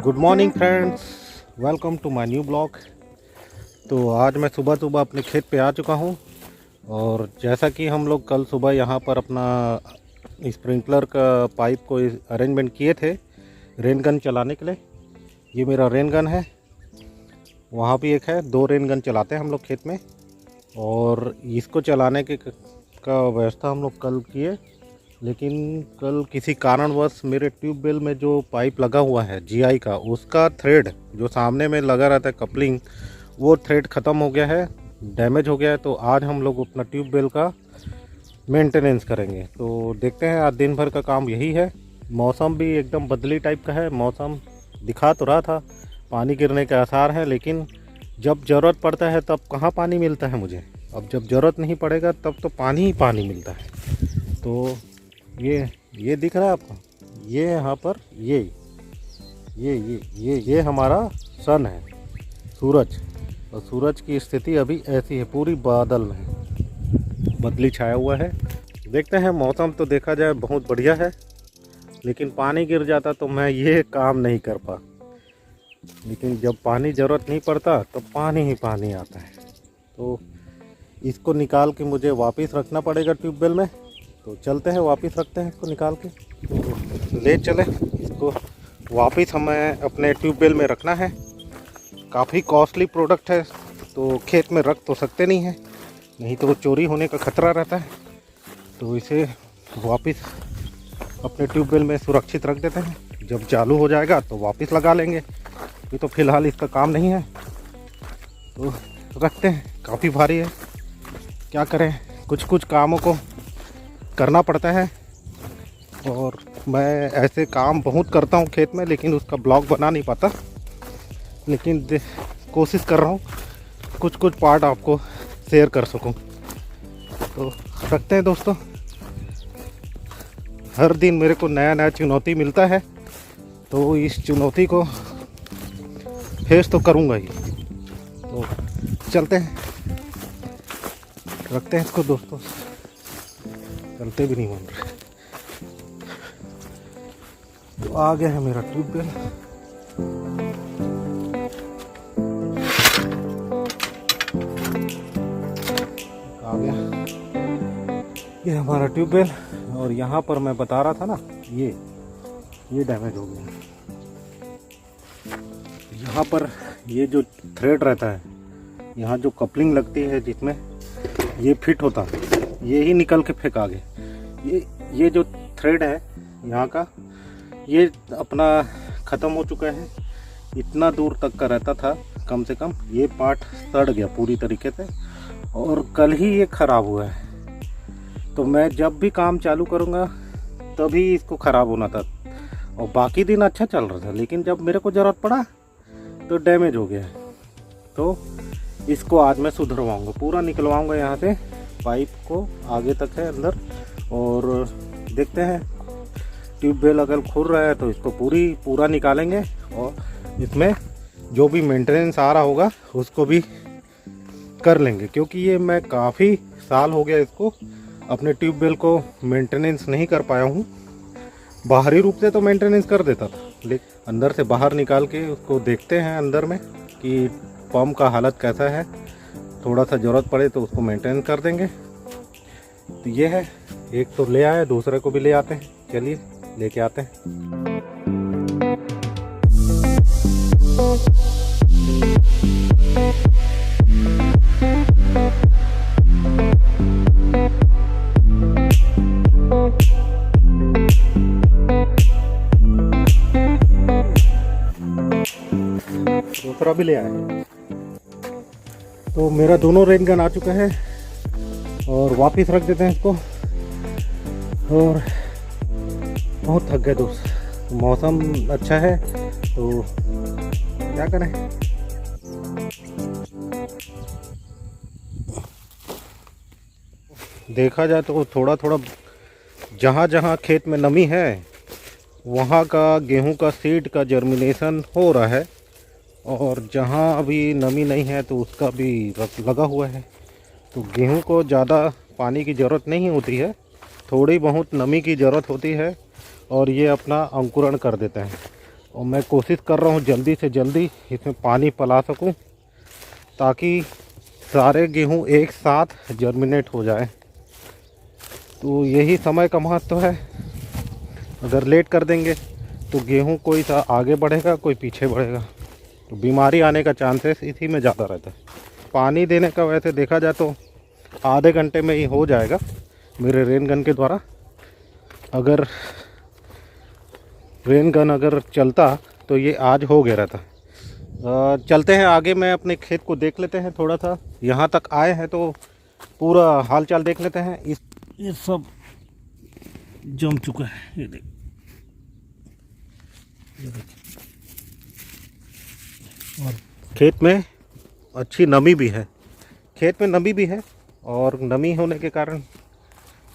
Good morning friends, welcome to my new blog. तो आज मैं सुबह सुबह अपने खेत पे आ चुका हूँ। और जैसा कि हम लोग कल सुबह यहाँ पर अपना स्प्रिंकलर का पाइप को अरेंजमेंट किए थे रेन गन चलाने के लिए। ये मेरा रेन गन है, वहाँ भी एक है। 2 रेन गन चलाते हैं हम लोग खेत में। और इसको चलाने का व्यवस्था हम लोग कल किए, लेकिन कल किसी कारणवश मेरे ट्यूबवेल में जो पाइप लगा हुआ है जीआई का, उसका थ्रेड जो सामने में लगा रहता है कपलिंग, वो थ्रेड ख़त्म हो गया है, डैमेज हो गया है। तो आज हम लोग अपना ट्यूबवेल का मेंटेनेंस करेंगे। तो देखते हैं, आज दिन भर का काम यही है। मौसम भी एकदम बदली टाइप का है। मौसम दिखा तो रहा था पानी गिरने के आसार हैं, लेकिन जब ज़रूरत पड़ता है तब कहाँ पानी मिलता है मुझे। अब जब ज़रूरत नहीं पड़ेगा तब तो पानी ही पानी मिलता है। तो ये दिख रहा है आपको, ये यहाँ पर ये हमारा सन है, सूरज। और सूरज की स्थिति अभी ऐसी है, पूरी बादल में बदली छाया हुआ है। देखते हैं, मौसम तो देखा जाए बहुत बढ़िया है, लेकिन पानी गिर जाता तो मैं ये काम नहीं कर पा। लेकिन जब पानी ज़रूरत नहीं पड़ता तो पानी ही पानी आता है। तो इसको निकाल के मुझे वापस रखना पड़ेगा ट्यूबवेल में। तो चलते हैं, वापस रखते हैं इसको निकाल के। तो ले चले इसको वापस हमें अपने ट्यूबवेल में रखना है। काफ़ी कॉस्टली प्रोडक्ट है, तो खेत में रख तो सकते नहीं हैं, नहीं तो चोरी होने का खतरा रहता है। तो इसे वापस अपने ट्यूबवेल में सुरक्षित रख देते हैं। जब चालू हो जाएगा तो वापस लगा लेंगे। ये तो फ़िलहाल इसका काम नहीं है, तो रखते हैं। काफ़ी भारी है, क्या करें, कुछ कुछ कामों को करना पड़ता है। और मैं ऐसे काम बहुत करता हूँ खेत में, लेकिन उसका ब्लॉग बना नहीं पाता। लेकिन कोशिश कर रहा हूँ कुछ कुछ पार्ट आपको शेयर कर सकूँ। तो रखते हैं दोस्तों। हर दिन मेरे को नया नया चुनौती मिलता है, तो इस चुनौती को फेस तो करूँगा ही। तो चलते हैं, रखते हैं इसको दोस्तों। चलते भी नहीं मन रहे। तो आ गया है मेरा ट्यूबवेल। आ गया ये हमारा ट्यूबवेल। और यहाँ पर मैं बता रहा था ना, ये डैमेज हो गया। यहाँ पर ये जो थ्रेड रहता है, यहाँ जो कपलिंग लगती है जिसमें ये फिट होता है, ये ही निकल के फेंका गया। ये जो थ्रेड है यहाँ का, ये अपना ख़त्म हो चुका है। इतना दूर तक का रहता था, कम से कम ये पार्ट सड़ गया पूरी तरीके से। और कल ही ये ख़राब हुआ है। तो मैं जब भी काम चालू करूँगा तभी इसको ख़राब होना था। और बाकी दिन अच्छा चल रहा था, लेकिन जब मेरे को ज़रूरत पड़ा तो डैमेज हो गया। तो इसको आज मैं सुधरवाऊँगा, पूरा निकलवाऊँगा यहाँ से। पाइप को आगे तक है अंदर। और देखते हैं, ट्यूबवेल अगर खुल रहा है तो इसको पूरा निकालेंगे। और इसमें जो भी मेंटेनेंस आ रहा होगा उसको भी कर लेंगे, क्योंकि ये मैं काफ़ी साल हो गया इसको अपने ट्यूबवेल को मेंटेनेंस नहीं कर पाया हूँ। बाहरी रूप से तो मेंटेनेंस कर देता था, लेकिन अंदर से बाहर निकाल के उसको देखते हैं अंदर में कि पंप का हालत कैसा है। थोड़ा सा ज़रूरत पड़े तो उसको मेंटेन कर देंगे। तो ये है, एक तो ले आए, दूसरे को भी ले आते हैं। चलिए लेके आते हैं। दूसरा भी ले आए। तो मेरा दोनों रेन गन आ चुका है और वापस रख देते हैं इसको। और बहुत थक गए दोस्त। मौसम अच्छा है तो क्या करें। देखा जाए तो थोड़ा थोड़ा जहाँ जहाँ खेत में नमी है वहाँ का गेहूं का सीड का जर्मिनेशन हो रहा है। और जहाँ अभी नमी नहीं है तो उसका भी लगा हुआ है। तो गेहूं को ज़्यादा पानी की ज़रूरत नहीं होती है, थोड़ी बहुत नमी की ज़रूरत होती है और ये अपना अंकुरण कर देते हैं। और मैं कोशिश कर रहा हूँ जल्दी से जल्दी इसमें पानी पिला सकूँ, ताकि सारे गेहूँ एक साथ जर्मिनेट हो जाए। तो यही समय का महत्व है। अगर लेट कर देंगे तो गेहूँ कोई सा आगे बढ़ेगा, कोई पीछे बढ़ेगा, तो बीमारी आने का चांसेस इसी में ज़्यादा रहता है। पानी देने का वैसे देखा जाए तो आधे घंटे में ही हो जाएगा मेरे रेन गन के द्वारा। अगर रेन गन अगर चलता तो ये आज हो गया रहता। चलते हैं आगे, मैं अपने खेत को देख लेते हैं थोड़ा सा। यहाँ तक आए हैं तो पूरा हाल चाल देख लेते हैं। ये सब जम चुका है, ये देखिए। और खेत में अच्छी नमी भी है, खेत में नमी भी है, और नमी होने के कारण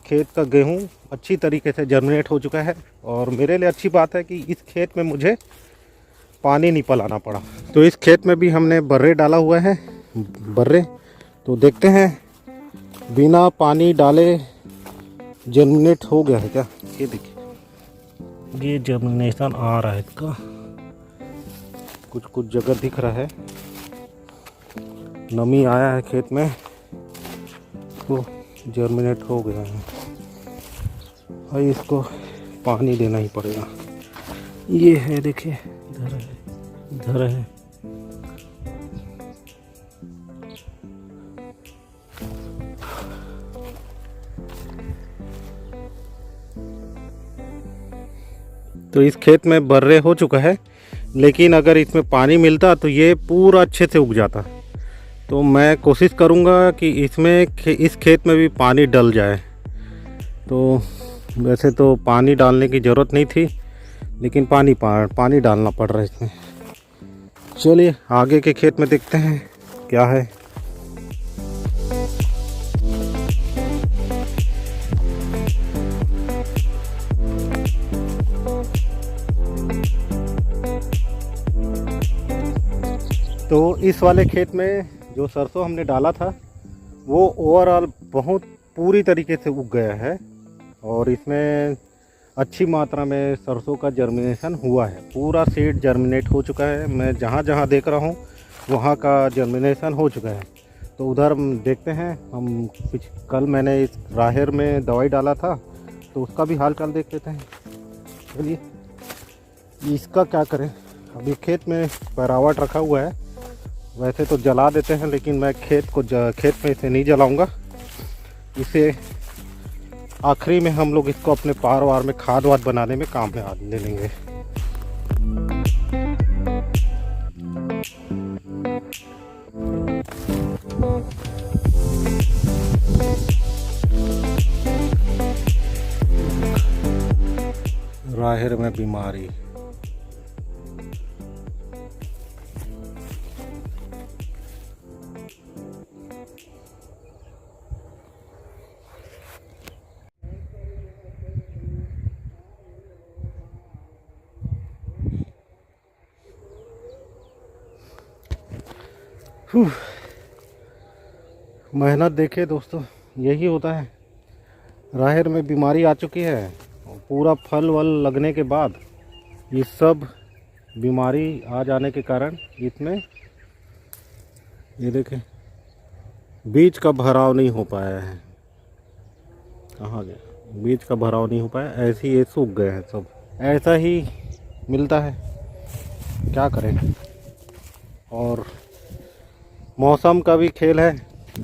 खेत का गेहूं अच्छी तरीके से जर्मिनेट हो चुका है। और मेरे लिए अच्छी बात है कि इस खेत में मुझे पानी नहीं पिलाना पड़ा। तो इस खेत में भी हमने बर्रे डाला हुआ है, बर्रे। तो देखते हैं बिना पानी डाले जर्मिनेट हो गया है क्या। ये देखिए, ये जर्मिनेशन आ रहा है इसका, कुछ कुछ जगह दिख रहा है, नमी आया है खेत में तो जर्मिनेट हो गया है। भाई इसको पानी देना ही पड़ेगा। ये है, देखिए इधर है, इधर है। तो इस खेत में बर्रे हो चुका है, लेकिन अगर इसमें पानी मिलता तो ये पूरा अच्छे से उग जाता। तो मैं कोशिश करूँगा कि इस खेत में भी पानी डल जाए। तो वैसे तो पानी डालने की ज़रूरत नहीं थी, लेकिन पानी डालना पड़ रहा है इसमें। चलिए आगे के खेत में देखते हैं क्या है। तो इस वाले खेत में जो सरसों हमने डाला था वो ओवरऑल बहुत पूरी तरीके से उग गया है, और इसमें अच्छी मात्रा में सरसों का जर्मिनेशन हुआ है। पूरा सीड जर्मिनेट हो चुका है। मैं जहाँ जहाँ देख रहा हूँ वहाँ का जर्मिनेशन हो चुका है। तो उधर देखते हैं हम। कल मैंने इस राहेर में दवाई डाला था, तो उसका भी हाल चाल देख लेते हैं। चलिए इसका क्या करें। अभी खेत में पैरावट रखा हुआ है, वैसे तो जला देते हैं, लेकिन मैं खेत में इसे नहीं जलाऊंगा। इसे आखिरी में हम लोग इसको अपने पार वार में खाद वाद बनाने में काम में ले लेंगे। राहेर में बीमारी। मेहनत देखिए दोस्तों, यही होता है। राहेर में बीमारी आ चुकी है, पूरा फल वल लगने के बाद ये सब बीमारी आ जाने के कारण इसमें ये देखें बीज का भराव नहीं हो पाया है। कहाँ गया बीज का भराव, नहीं हो पाया, ऐसे ही ये सूख गए हैं सब। ऐसा ही मिलता है, क्या करें। और मौसम का भी खेल है,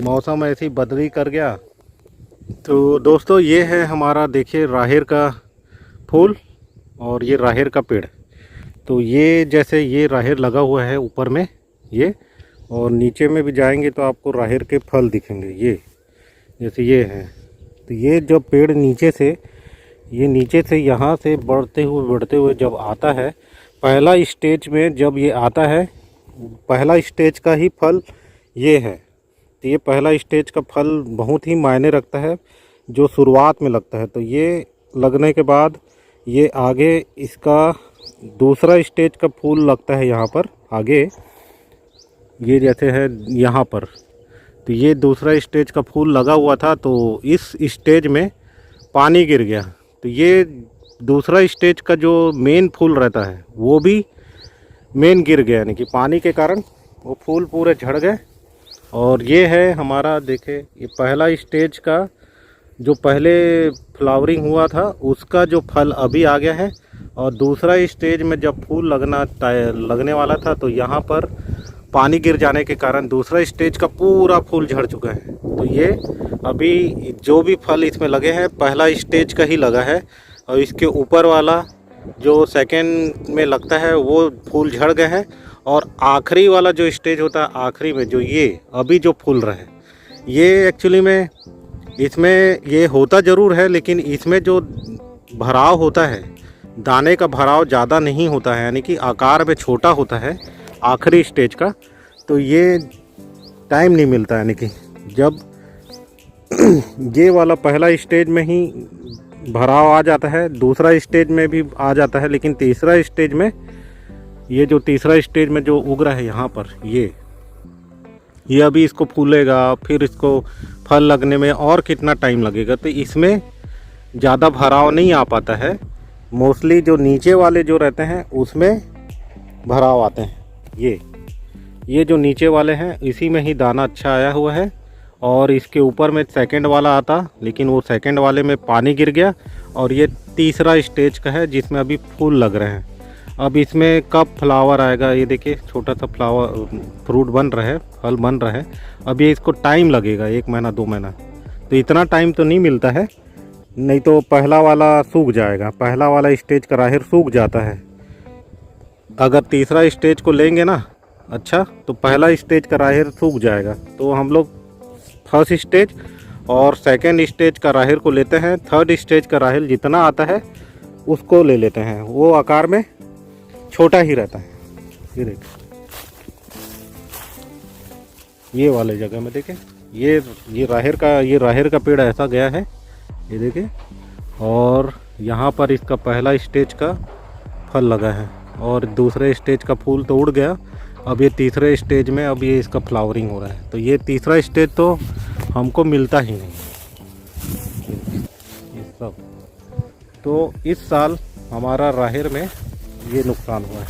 मौसम ऐसी बदली कर गया। तो दोस्तों ये है हमारा, देखिए राहेर का फूल और ये राहेर का पेड़। तो ये जैसे ये राहेर लगा हुआ है ऊपर में ये, और नीचे में भी जाएंगे तो आपको राहेर के फल दिखेंगे। ये जैसे ये है, तो ये जब पेड़ नीचे से यहाँ से बढ़ते हुए जब आता है, पहला स्टेज में जब ये आता है, पहला स्टेज का ही फल ये है। तो ये पहला स्टेज का फल बहुत ही मायने रखता है, जो शुरुआत में लगता है। तो ये लगने के बाद ये आगे इसका दूसरा स्टेज का फूल लगता है यहाँ पर आगे, ये जैसे है यहाँ पर। तो ये दूसरा स्टेज का फूल लगा हुआ था, तो इस स्टेज में पानी गिर गया। तो ये दूसरा स्टेज का जो मेन फूल रहता है वो भी मेन गिर गया, यानी कि पानी के कारण वो फूल पूरे झड़ गए। और ये है हमारा, देखे ये पहला स्टेज का जो पहले फ्लावरिंग हुआ था उसका जो फल अभी आ गया है। और दूसरा स्टेज में जब फूल लगने वाला था तो यहाँ पर पानी गिर जाने के कारण दूसरा स्टेज का पूरा फूल झड़ चुका है। तो ये अभी जो भी फल इसमें लगे हैं पहला स्टेज का ही लगा है, और इसके ऊपर वाला जो सेकेंड में लगता है वो फूल झड़ गए हैं। और आखिरी वाला जो स्टेज होता है आखिरी में जो ये अभी जो फूल रहा है, ये एक्चुअली में इसमें ये होता ज़रूर है, लेकिन इसमें जो भराव होता है, दाने का भराव ज़्यादा नहीं होता है, यानी कि आकार में छोटा होता है आखिरी स्टेज का। तो ये टाइम नहीं मिलता, यानी कि जब ये वाला पहला स्टेज में ही भराव आ जाता है, दूसरा स्टेज में भी आ जाता है, लेकिन तीसरा स्टेज में ये जो तीसरा स्टेज में जो उग रहा है यहाँ पर ये अभी इसको फूलेगा, फिर इसको फल लगने में और कितना टाइम लगेगा। तो इसमें ज़्यादा भराव नहीं आ पाता है। मोस्टली जो नीचे वाले जो रहते हैं उसमें भराव आते हैं। ये जो नीचे वाले हैं इसी में ही दाना अच्छा आया हुआ है। और इसके ऊपर में सेकंड वाला आता, लेकिन वो सेकंड वाले में पानी गिर गया। और ये तीसरा स्टेज का है जिसमें अभी फूल लग रहे हैं। अब इसमें कब फ्लावर आएगा, ये देखिए छोटा सा फ्रूट बन रहा है, फल बन रहा है। अब ये इसको टाइम लगेगा, 1 महीना 2 महीना, तो इतना टाइम तो नहीं मिलता है, नहीं तो पहला वाला सूख जाएगा। पहला वाला स्टेज का राहेर सूख जाता है। अगर तीसरा स्टेज को लेंगे ना अच्छा, तो पहला स्टेज का राहेर सूख जाएगा। तो हम लोग फर्स्ट स्टेज और सेकेंड स्टेज का राहेर को लेते हैं। थर्ड स्टेज का राहेर जितना आता है उसको ले लेते हैं, वो आकार में छोटा ही रहता है। ये देखिए ये वाले जगह में देखें, ये राहेर का पेड़ ऐसा गया है, ये देखिए। और यहाँ पर इसका पहला स्टेज का फल लगा है और दूसरे स्टेज का फूल तो उड़ गया। अब ये तीसरे स्टेज में अब ये इसका फ्लावरिंग हो रहा है। तो ये तीसरा स्टेज तो हमको मिलता ही नहीं ये सब। तो इस साल हमारा राहेर में ये नुकसान हुआ है।